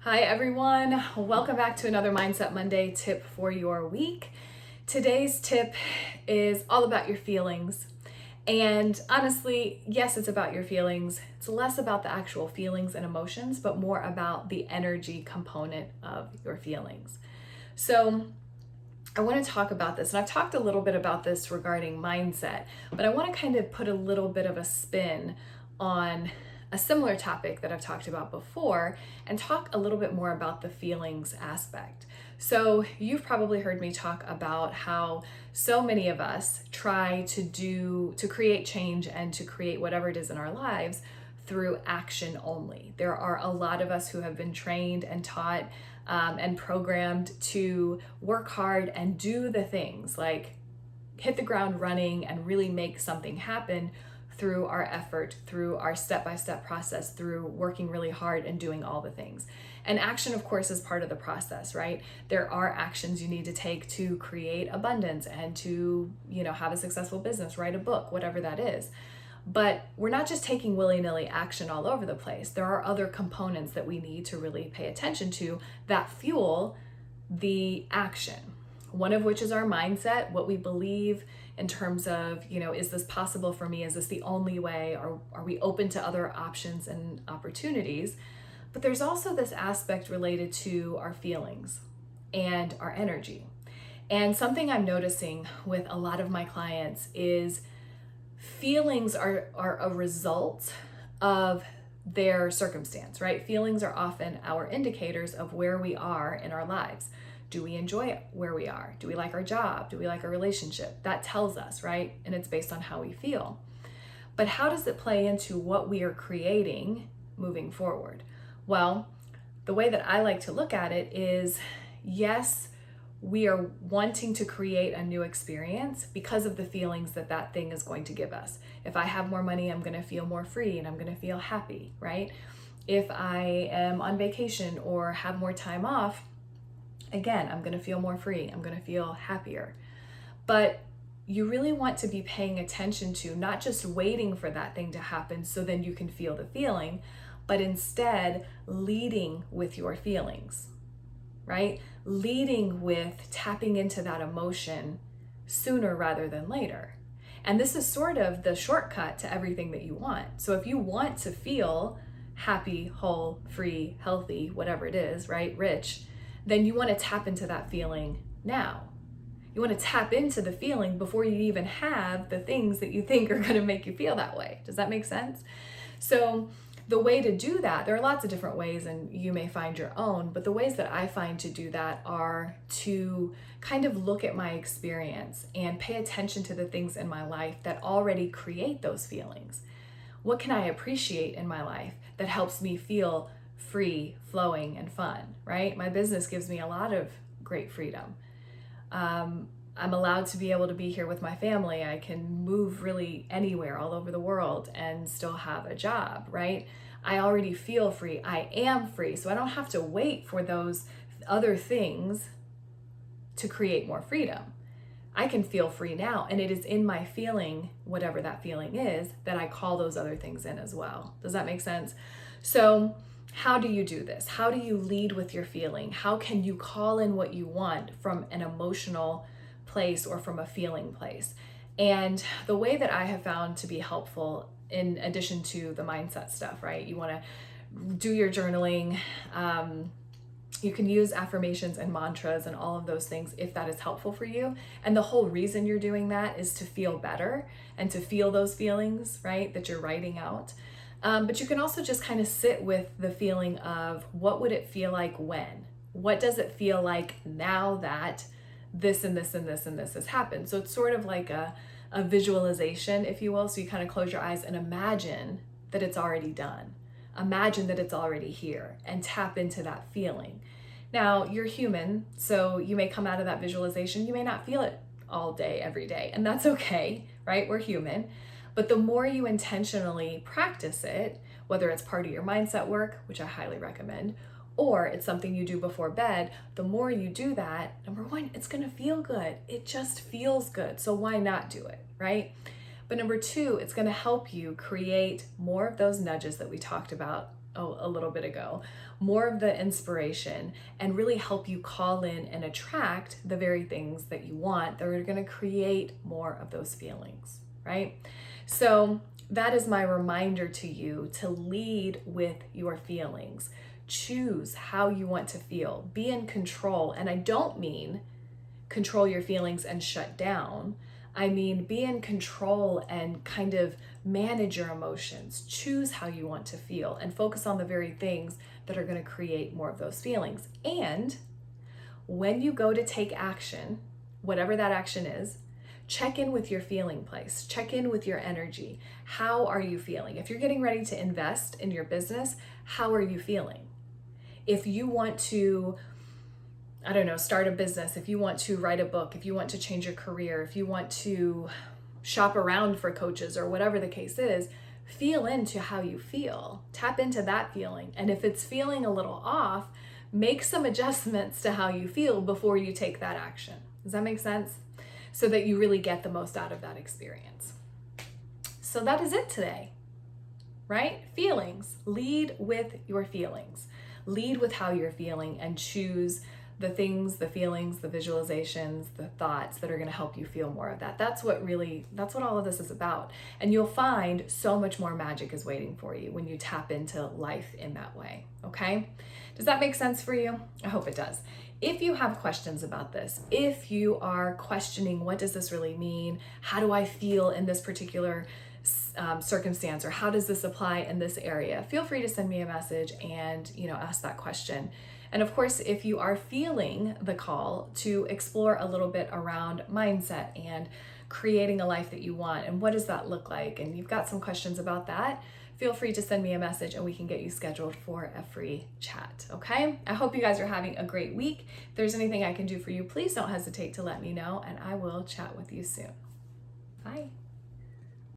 Hi everyone, welcome back to another Mindset Monday tip for your week. Today's tip is all about your feelings. And honestly, yes, it's about your feelings. It's less about the actual feelings and emotions, but more about the energy component of your feelings. So I want to talk about this, and I've talked a little bit about this regarding mindset, but I want to kind of put a little bit of a spin on a similar topic that I've talked about before and talk a little bit more about the feelings aspect. So, you've probably heard me talk about how so many of us try to create change and to create whatever it is in our lives through action only. There are a lot of us who have been trained and taught and programmed to work hard and do the things like hit the ground running and really make something happen through our effort, through our step-by-step process, through working really hard and doing all the things. And action, of course, is part of the process, right? There are actions you need to take to create abundance and to, have a successful business, write a book, whatever that is. But we're not just taking willy-nilly action all over the place. There are other components that we need to really pay attention to that fuel the action. One of which is our mindset, what we believe in terms of, is this possible for me? Is this the only way? Or are we open to other options and opportunities? But there's also this aspect related to our feelings and our energy. And something I'm noticing with a lot of my clients is feelings are a result of their circumstance, right? Feelings are often our indicators of where we are in our lives. Do we enjoy where we are? Do we like our job? Do we like our relationship? That tells us, right? And it's based on how we feel. But how does it play into what we are creating moving forward? Well, the way that I like to look at it is, yes, we are wanting to create a new experience because of the feelings that that thing is going to give us. If I have more money, I'm going to feel more free and I'm going to feel happy, right? If I am on vacation or have more time off, again, I'm going to feel more free. I'm going to feel happier. But you really want to be paying attention to not just waiting for that thing to happen so then you can feel the feeling, but instead leading with your feelings, right? Leading with tapping into that emotion sooner rather than later. And this is sort of the shortcut to everything that you want. So if you want to feel happy, whole, free, healthy, whatever it is, right? Rich, then you want to tap into that feeling now. You want to tap into the feeling before you even have the things that you think are going to make you feel that way. Does that make sense? So the way to do that, there are lots of different ways and you may find your own, but the ways that I find to do that are to kind of look at my experience and pay attention to the things in my life that already create those feelings. What can I appreciate in my life that helps me feel free, flowing, and fun, right? My business gives me a lot of great freedom. I'm allowed to be able to be here with my family. I can move really anywhere all over the world and still have a job, right? I already feel free. I am free. So I don't have to wait for those other things to create more freedom. I can feel free now, and it is in my feeling, whatever that feeling is, that I call those other things in as well. Does that make sense? So how do you do this? How do you lead with your feeling? How can you call in what you want from an emotional place or from a feeling place? And the way that I have found to be helpful, in addition to the mindset stuff, right? You want to do your journaling. You can use affirmations and mantras and all of those things if that is helpful for you. And the whole reason you're doing that is to feel better and to feel those feelings, right, that you're writing out. But you can also just kind of sit with the feeling of what would it feel like when? What does it feel like now that this and this and this and this has happened? So it's sort of like a visualization, if you will. So you kind of close your eyes and imagine that it's already done. Imagine that it's already here and tap into that feeling. Now, you're human, so you may come out of that visualization. You may not feel it all day, every day, and that's okay, right? We're human. But the more you intentionally practice it, whether it's part of your mindset work, which I highly recommend, or it's something you do before bed, the more you do that, number one, it's going to feel good. It just feels good. So why not do it, right? But number two, it's going to help you create more of those nudges that we talked about a little bit ago, more of the inspiration, and really help you call in and attract the very things that you want that are going to create more of those feelings, right? So that is my reminder to you to lead with your feelings. Choose how you want to feel. Be in control. And I don't mean control your feelings and shut down. I mean, be in control and kind of manage your emotions. Choose how you want to feel and focus on the very things that are going to create more of those feelings. And when you go to take action, whatever that action is, check in with your feeling place. Check in with your energy. How are you feeling? If you're getting ready to invest in your business, how are you feeling? If you want to, I don't know, start a business, if you want to write a book, if you want to change your career, if you want to shop around for coaches or whatever the case is, feel into how you feel. Tap into that feeling. And if it's feeling a little off, make some adjustments to how you feel before you take that action. Does that make sense? So that you really get the most out of that experience. So that is it today, right? Feelings. Lead with your feelings. Lead with how you're feeling and choose the things, the feelings, the visualizations, the thoughts that are going to help you feel more of that. That's what all of this is about. And you'll find so much more magic is waiting for you when you tap into life in that way. Okay? Does that make sense for you? I hope it does. If you have questions about this, if you are questioning, what does this really mean? How do I feel in this particular circumstance, or how does this apply in this area? Feel free to send me a message and, ask that question. And of course, if you are feeling the call to explore a little bit around mindset and creating a life that you want, and what does that look like, and you've got some questions about that, feel free to send me a message and we can get you scheduled for a free chat, okay? I hope you guys are having a great week. If there's anything I can do for you, please don't hesitate to let me know, and I will chat with you soon. Bye.